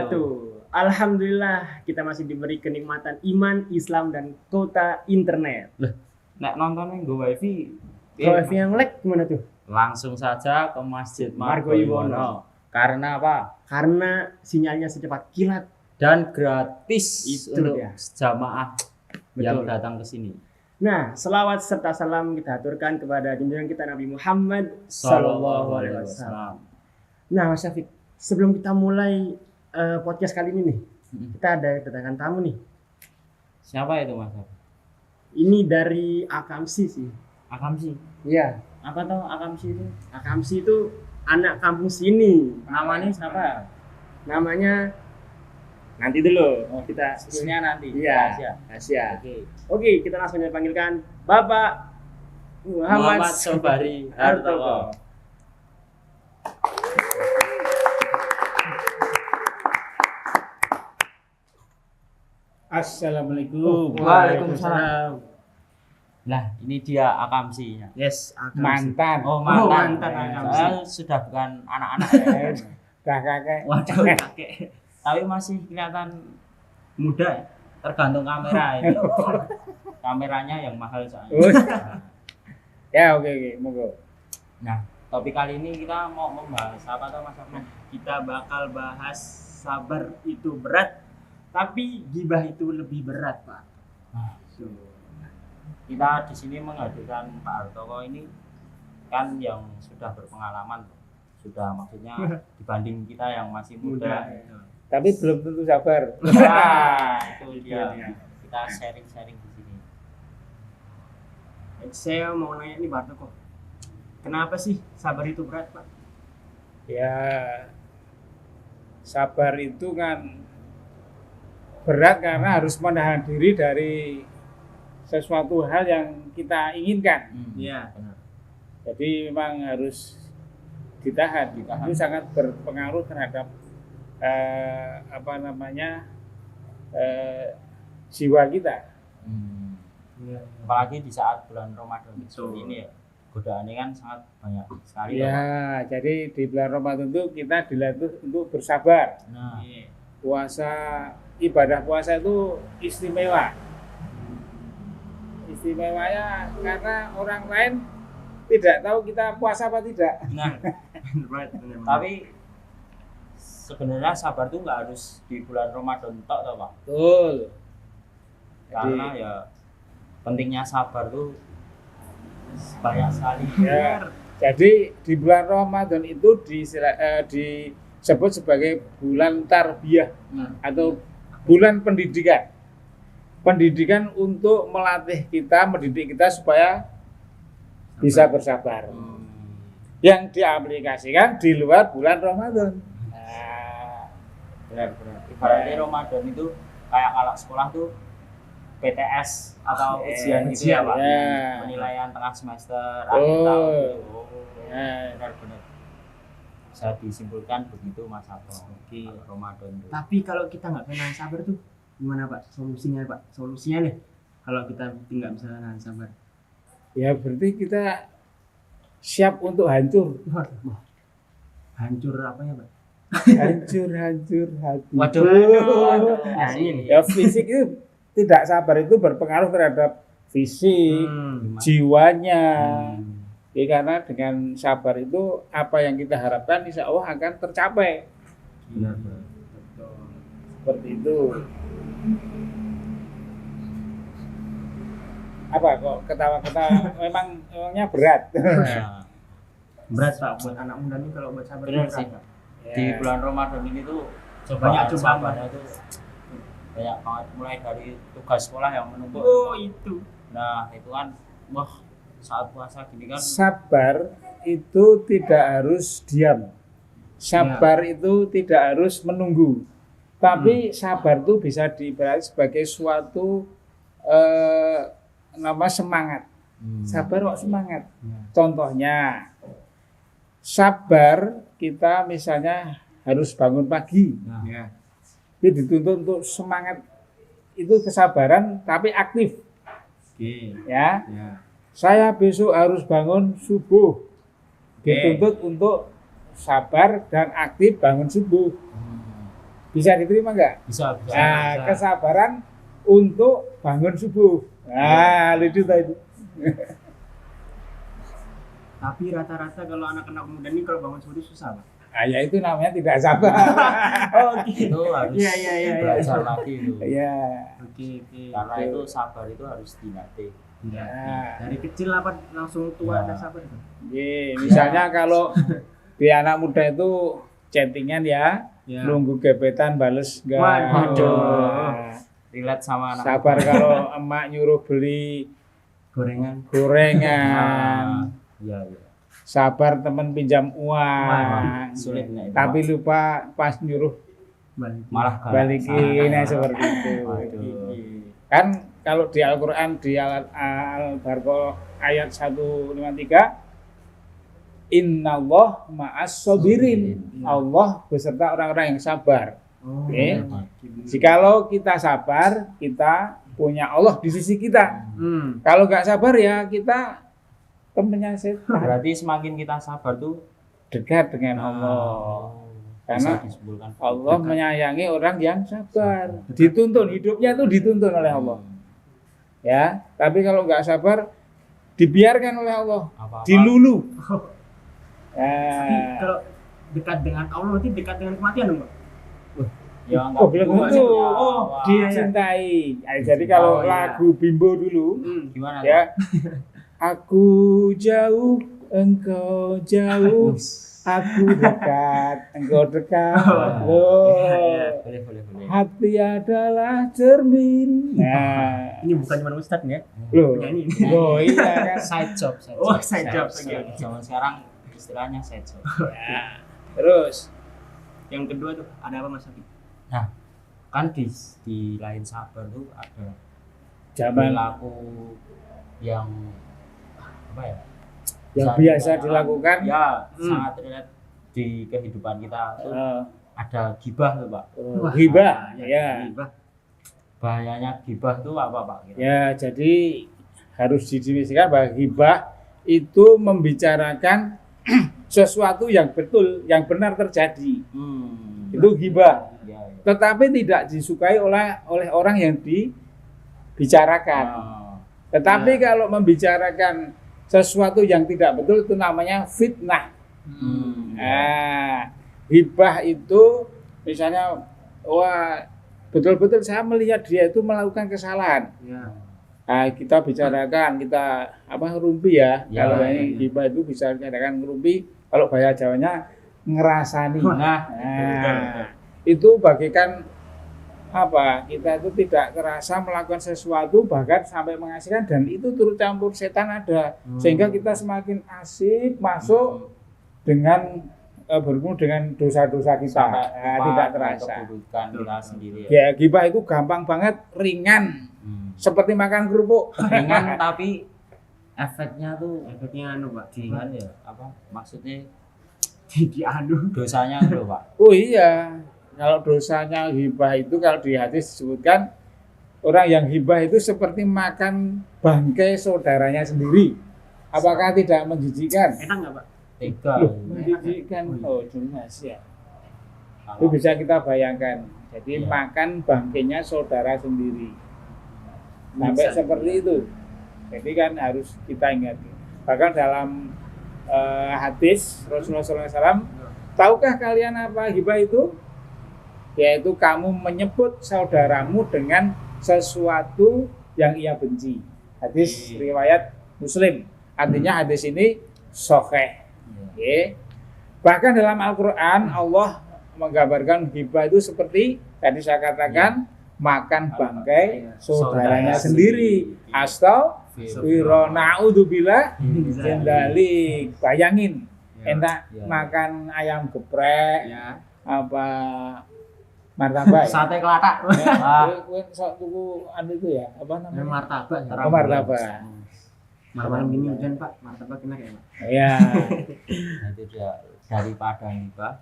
wabarakatuh. Alhamdulillah kita masih diberi kenikmatan iman, Islam dan kota internet. Nek nontonnya gue wifi, Kalau wifi yang lag gimana tuh? langsung saja ke Masjid Margoyono. Margoyono. Karena apa? Karena sinyalnya secepat kilat. Dan gratis Itu untuk dia. jamaah yang Betul. datang ke sini. Nah, selawat serta salam kita aturkan kepada junjungan kita Nabi Muhammad Sallallahu Sallallahu Alaihi alaihi Wasallam. wasallam. Nah, Mas Syafiq, sebelum kita mulai podcast kali ini nih, kita ada kedatangan tamu nih. Siapa itu Mas? Ini dari Akamsi sih. Akamsi. Iya, Apa tuh Akamsi itu? Akamsi itu anak kampung sini. Namanya siapa? Namanya nanti dulu. Kita Khususnya nanti. Iya, Rahasia. Asia. Oke. Oke, kita langsung aja panggilkan Bapak Muhammad Sobari Hartoko. Assalamualaikum. Waalaikumsalam. Nah, ini dia Akamsi. Yes, Akamsi. Mantan. Oh, mantan. mantan. Akamsi. Saya sudah bukan anak-anak ya. Kakak. Waduh, kakek. Tapi masih kelihatan muda ya. Tergantung kamera ini. Kameranya yang mahal soalnya. Oh. Ya oke, monggo. Nah, topik kali ini kita mau membahas apa tuh Mas Afnan? Kita bakal bahas sabar itu berat, tapi gibah itu lebih berat, Pak. Nah, kita di sini menghadirkan Pak Hartoko ini kan yang sudah berpengalaman, sudah maksudnya dibanding kita yang masih muda. Tapi belum tentu sabar. Nah, itu dia. Kita sharing-sharing di sini. Saya mau nanya nih Pak Hartoko, kenapa sih sabar itu berat, Pak? Ya sabar itu kan berat karena harus menahan diri dari sesuatu hal yang kita inginkan. Iya. Benar. Jadi memang harus ditahan. Ditahan. Itu sangat berpengaruh terhadap jiwa kita. Iya. Apalagi di saat bulan Ramadan Betul. ini ya, godaannya kan sangat banyak sekali. Pak. Ya, jadi di bulan Ramadan itu kita dilatih untuk bersabar. Nah, Iya. Ibadah puasa itu istimewa. Istimewanya karena orang lain tidak tahu kita puasa apa tidak. nah, Berat, benar. tapi sebenarnya sabar tuh nggak harus di bulan Ramadan tok toh, Pak. Betul. Karena ya pentingnya sabar tuh banyak sekali. Ya, jadi di bulan Ramadan itu disebut sebagai bulan tarbiyah atau bulan pendidikan. Pendidikan untuk melatih kita, mendidik kita supaya bisa bersabar. Yang diaplikasikan di luar bulan Ramadan. Nah, Benar-benar. Ibaratnya Ramadan itu kayak kalau sekolah tuh PTS atau ujian gitu ya, Pak. Ya. Penilaian tengah semester, akhir tahun. Ya. Benar-benar. Bisa disimpulkan begitu Mas Abang. Di Ramadan tuh. Tapi kalau kita nggak bisa nahan sabar tuh gimana, Pak? Solusinya, Pak? Solusinya nih kalau kita nggak bisa nahan sabar. Ya berarti kita siap untuk hancur. Waduh. Hancur apa ya, Pak? Hancur hati. Waduh. Nah, ini. Ya fisik itu tidak sabar itu berpengaruh terhadap fisik, jiwanya. Ya, karena dengan sabar itu apa yang kita harapkan insya Allah akan tercapai. Benar-benar. Seperti itu. Apa kok ketawa-ketawa memangnya berat. Nah, Berat, Pak, buat anak muda nih kalau buat sabar. benar itu sih. berat, Pak. Di bulan Ramadan ini tuh Banyak cobaan. sabarnya tuh banyak banget, mulai dari tugas sekolah yang menumpuk. Oh, itu. Nah, itu kan wah saat puasa gini kan Sabar itu tidak harus diam. Sabar itu tidak harus menunggu. Tapi sabar itu bisa diibaratkan sebagai suatu nama semangat. Sabar kok semangat. Contohnya sabar kita misalnya harus bangun pagi. Nah, Ya. Itu dituntut untuk semangat itu kesabaran tapi aktif Oke. ya. Ya. Saya besok harus bangun subuh. Dituntut untuk sabar dan aktif bangun subuh. Bisa diterima nggak? Bisa, bisa. Nah, bisa. kesabaran untuk bangun subuh. Nah, lucu tadi. Tapi rata-rata kalau anak-anak muda ini kalau bangun subuh itu susah, Pak. Nah, ya itu namanya tidak sabar. Oh, Itu harus Iya. belajar lagi itu. Iya. Oke. Karena itu sabar itu harus dilatih. Ya. Nah, Dari kecil apa langsung tua Ya. ada sabar itu? iya, misalnya kalau di anak muda itu chattingan ya, Ya. nunggu gebetan bales enggak. Waduh. Nah, Relate sama anak. sabar kalau emak nyuruh beli Gorengan. gorengan. Iya, iya. Sabar teman pinjam uang. Sulit nih. Tapi lupa pas nyuruh Balik. malah balikin ya seperti itu. Waduh. Kan kalau di Al-Qur'an di Al-Baqarah ayat 153 Innallah ma'as sabirin. Allah beserta orang-orang yang sabar. Oh. Oke. Jikalau kita sabar, kita punya Allah di sisi kita. Kalau nggak sabar ya kita temennya setan. Berarti semakin kita sabar tuh Dekat dengan Allah. Karena bisa disimpulkan. Allah menyayangi orang yang sabar. Dituntun, hidupnya itu dituntun oleh Allah. Ya, tapi kalau nggak sabar, dibiarkan oleh Allah, Apa-apa. dilulu. Tapi Ya. kalau dekat dengan Allah berarti dekat dengan kematian dong, Pak? Ya Oh, belum juga tentu. sih. Oh, Wah. dicintai. Jadi kalau Oh, iya. lagu Bimbo dulu, Gimana? ya, aku jauh, engkau jauh, aku dekat, engkau dekat. Loh, Boleh. hati adalah cermin. Nah, Ini bukan cuma Ustadz nih ya. loh, Penyanyi. loh iya kan. Side job. Oh, side job. Oke. Zaman sekarang istilahnya side job. Ya. Terus, Yang kedua tuh ada apa Mas Abi? Nah, kan di lain sabar tuh ada zaman perilaku yang apa ya? yang bisa biasa dikatakan, dilakukan, ya sangat relate di kehidupan kita tuh ada gibah tuh Pak. hibah, Ya. ya. Hibah. Bahayanya gibah tuh apa Pak? Kira? Ya, jadi harus didefinisikan bahwa hibah itu membicarakan sesuatu yang betul, yang benar terjadi. Itu hibah. Ya, ya. Tetapi tidak disukai oleh orang yang dibicarakan. Ah, Tetapi kalau membicarakan sesuatu yang tidak betul itu namanya fitnah. ya. Nah, hibah itu misalnya, wah betul-betul saya melihat dia itu melakukan kesalahan. Ya. Nah, kita bicarakan, kita rumpi ya. Ya, Kalau ya, ini ya. hibah itu bisa dikatakan ngerumpi. Kalau bahasa Jawanya ngerasani. Nah, Nah, itu bagaikan apa? Kita itu tidak kerasa melakukan sesuatu bahkan sampai mengasihkan dan itu turut campur setan ada. Sehingga kita semakin asik masuk dengan bertemu dengan dosa-dosa kita. sampai Nah, lupa tidak dengan terasa. keburukan kita sendiri ya. Ya, gibah itu gampang banget, ringan, seperti makan kerupuk. Ringan tapi efeknya tuh Efeknya anu Pak. ringan ya. Apa maksudnya Diadu. dosanya tuh Pak? Oh iya, kalau dosanya hibah itu kalau di hadis disebutkan orang yang hibah itu seperti makan bangkai saudaranya sendiri. Apakah tidak menjijikkan? Enak nggak Pak? Tega. Loh, menjijikkan. Oh, jelas ya. Itu Kalau bisa kita bayangkan. Jadi Iya. makan bangkainya saudara sendiri. Sampai Bisa. seperti itu. Jadi kan harus kita ingat. Bahkan dalam hadis Rasulullah SAW, tahukah kalian apa hibah itu? Yaitu kamu menyebut saudaramu dengan sesuatu yang ia benci. Hadis riwayat Muslim. Artinya hadis ini sahih. Oke. Bahkan dalam Al-Quran Allah menggambarkan hibah itu seperti tadi saya katakan makan bangkai saudaranya sendiri. Astagfirullah, na'udzubillah min dzalik. Bayangin, enak Ya. makan ayam geprek, Ya. apa martabak. sate kelatak. Kowe sok tuku anu itu ya, apa namanya? Martabak. Ya. Oh, martabak. Malam ini hujan Pak. Martabak enak ya Pak. Ya. Nah, itu dia daripada hibah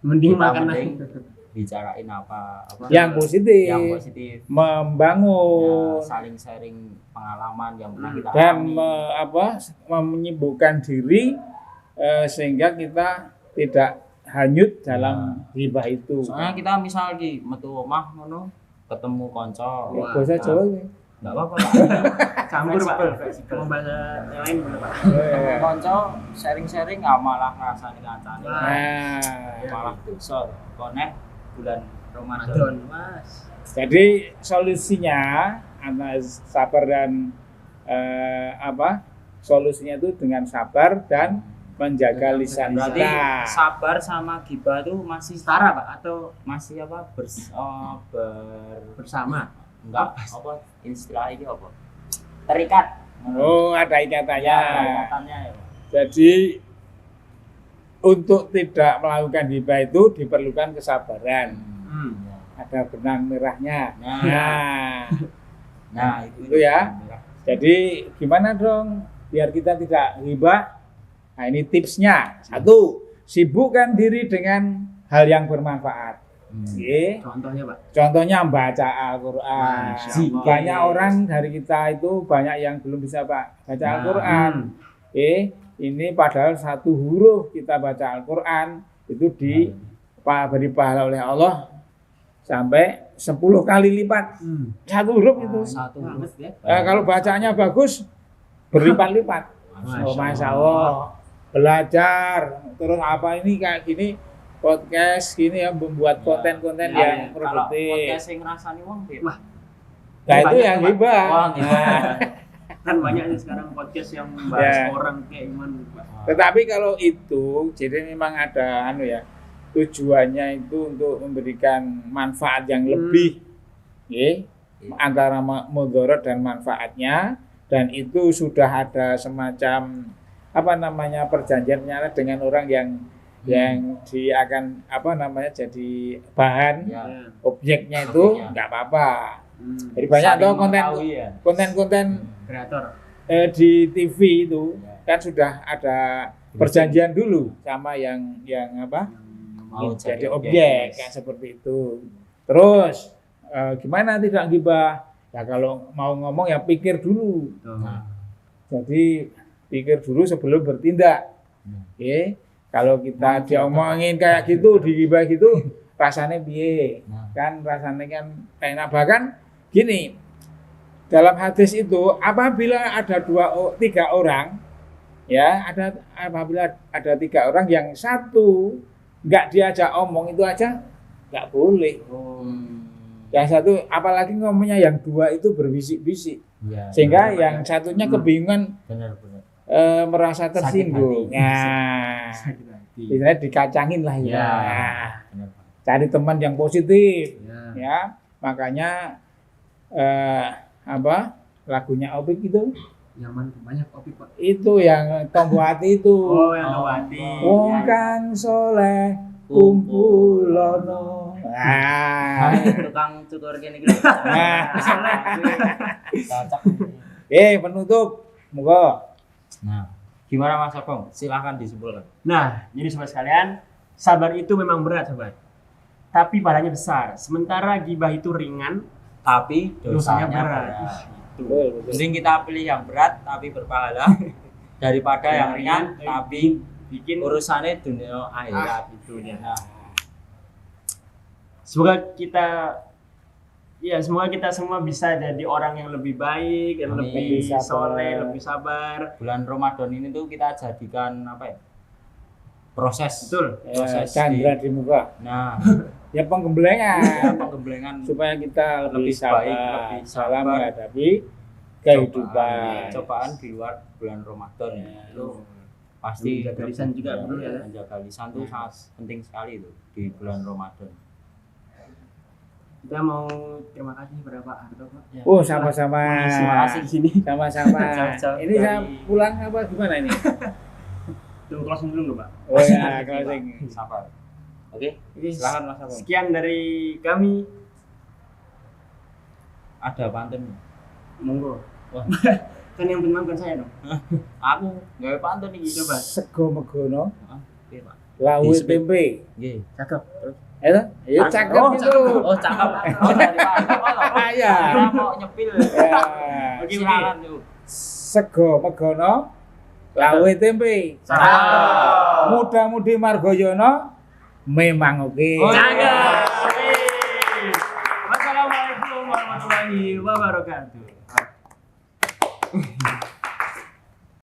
Mending kita makan mending nasi. bicarain apa Yang positif, yang positif ya, membangun saling sharing pengalaman yang pernah kita dan alami. menyibukkan diri sehingga kita tidak hanyut dalam ghibah itu. Soalnya kita misal ki metu omah ngono ketemu kanca. Ya, bahasa Jawa ya. Enggak apa-apa, Pak. Campur Pak. Fleksibel. Mau bahasa yang lain boleh Pak. Ketemu kanca sharing-sharing nggak malah ngrasani kancane. Nah, Malah dosa. Konek bulan Ramadan, Ramadan. Mas. jadi solusinya antara sabar dan solusinya itu dengan sabar dan menjaga lisan Berarti kita. sabar sama gibah itu masih Setara Pak atau masih apa bersama? enggak apa istilah ini apa? Terikat. Oh, ada ikatannya. Ikatannya ya. Jadi untuk tidak melakukan ghibah itu diperlukan kesabaran. Ya. Ada benang merahnya. Nah. Nah, Itu ya. Jadi gimana dong biar kita tidak ghibah? Nah, ini tipsnya. Satu, sibukkan diri dengan hal yang bermanfaat. Oke. Contohnya Pak. Contohnya membaca Al-Quran. Masya Allah. Banyak orang dari kita itu banyak yang belum bisa baca Al-Quran. Ini padahal satu huruf kita baca Al-Quran itu diberi pahala oleh Allah sampai 10 kali lipat. Satu huruf itu. Satu huruf ya. Kalau bacanya bagus berlipat-lipat. Oh, Masya Allah. Belajar terus apa ini kayak gini podcast gini ya membuat konten-konten yang kalau produktif. podcast yang ngrasani wong piye? Wah. Nah itu yang Pak. ghibah. Wah, ghibah. Kan banyak nih sekarang podcast yang bahas Ya. orang kayak gimana Pak. Tetapi kalau itu jadi memang ada tujuannya itu untuk memberikan manfaat yang lebih, antara mudarat dan manfaatnya, dan itu sudah ada semacam perjanjiannya dengan orang yang dia akan jadi bahan Ya. objeknya itu Objeknya. nggak apa-apa. Jadi banyak Saling tuh mengetahui ya. konten Kreator. di TV itu Ya. kan sudah ada perjanjian dulu sama yang Mau jadi jadi objek objek. kayak seperti itu. Terus gimana tidak ghibah? Ya kalau mau ngomong ya pikir dulu. Nah. Jadi pikir dulu sebelum bertindak. Oke. Kalau kita diomongin kayak gitu, digibah gitu, rasanya piye? Nah. Kan rasanya kan enak. Bahkan gini, dalam hadis itu apabila ada 3 orang, apabila ada 3 orang yang satu nggak diajak omong itu aja nggak boleh. Yang satu, apalagi ngomongnya yang 2 itu berbisik-bisik, Ya, sehingga benar, yang satunya kebingungan benar. merasa tersinggung. Sakit hati. Nah, Sakit hati. istilahnya dikacangin lah ya. Ya. Nah, Benar. cari teman yang positif, Ya. ya. Makanya lagunya Opik itu Nyaman banyak kopi Pak. itu yang Tombo Hati itu. Oh, yang Tawati. Wong kang soleh kumpulono. Nah, Tukang cukur gini gitu. Cocok. Penutup, moga. Nah, gimana Mas Abang? Silahkan disimpulkan. Nah, jadi sobat sekalian, sabar itu memang berat sobat. Tapi pahalanya besar. Sementara gibah itu ringan, Tapi dosanya dosanya berat. berat. Itu. Mending kita pilih yang berat tapi berpahala daripada yang ringan tapi bikin urusannya dunia akhirat itu dia. Nah, Semoga kita semua bisa jadi orang yang lebih baik, yang Amin. lebih Lebih sabar. soleh, lebih sabar. bulan Ramadan ini tuh kita jadikan proses Betul. proses Chandra di muka. nah Ya penggemblengan penggemblengan supaya kita lebih Lebih sabar, baik, lebih salam sabar. menghadapi kehidupan. cobaan di luar bulan Ramadan itu pasti Menjaga lisan juga perlu ya. menjaga lisan tuh sangat penting sekali itu di bulan Ramadan. Kita mau terima kasih kepada Pak Harto Pak. Oh, sama-sama. Terima kasih di sini. Sama-sama. Jauh-jauh Ini saya dari- pulang apa gimana ini? Tunggu closing dulu Pak. Oh ya, closing. Sabar. Oke, Ini silakan Mas Abang. sekian dari kami. Ada pantun. Monggo. Wah. Kan yang penyemang bukan saya dong. Aku gawe pantun iki coba. Sego megono, Oke, Pak. lawe Disebut. tempe. Nggih. Cakep. Terus. Ya cakep Oh, itu. Oh, cakep. Oh, dari pantun. Oh, Iya. kira mau nyepil. Ya. Oke, Silakan yuk. Sego megono, lawe tempe. Cakep. Muda-mudi margoyono, memang oke. Oh, cakep. Wassalamualaikum warahmatullahi wabarakatuh.